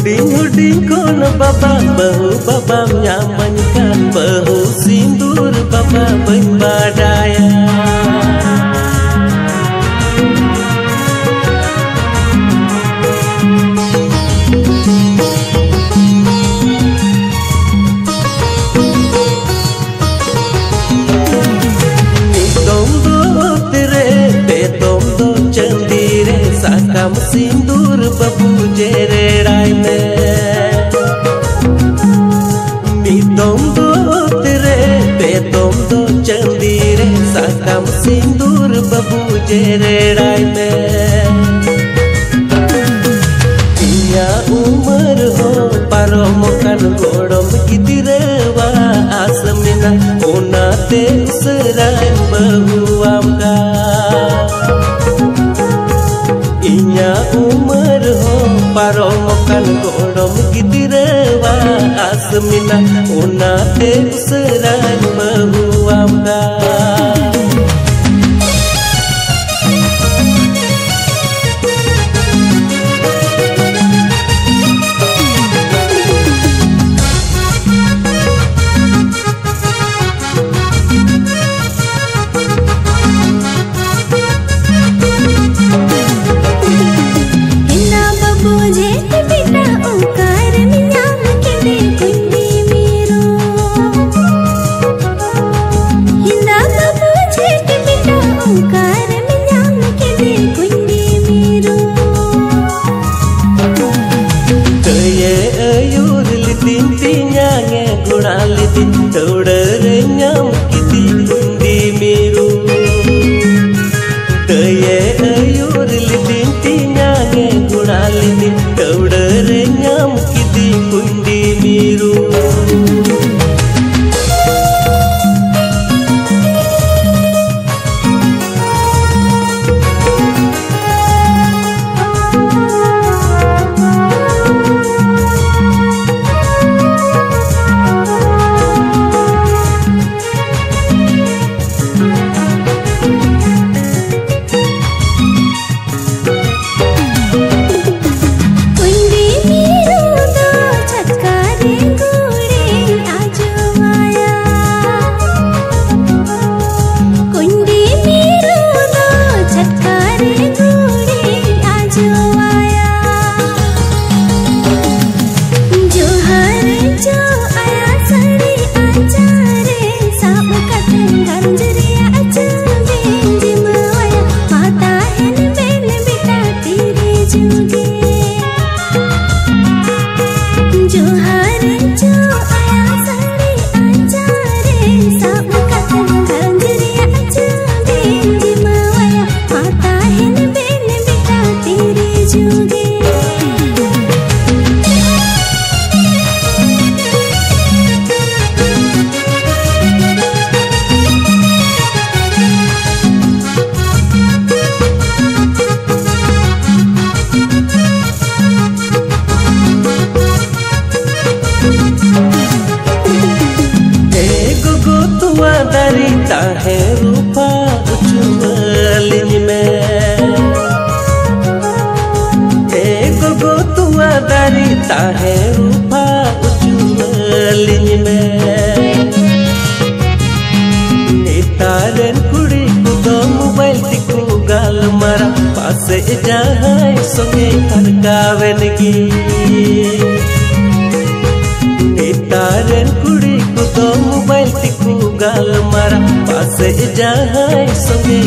Huding kon baba bahu babam nyamankan bahu sindur baba badaya. Sakam sindur babu jere rai me mi tom do tere pe tom do chandire sakam sindur babu jere rai me inya umar ho paromokan godom gidirewa asmina onate usrai bahu amka inya umar ho paromokan godom gidirewa asmina onate usrai bahu amka. Tawdare nyam kiti kundi miru Taye ayur lidinti nyange gunaliti Tawdare nyam kiti kundi miru Darita है रूपा उछुलिन में एक गो तुआ दारिता है रूपा उछुलिन में नेतारन कुड़ी को दो mobile तिकु गाल मारा पासे जाए सोगे हरकावन की नेतारन कुड़ी को दो मोबाइल तिकु गाल मारा पासे जाए सोगे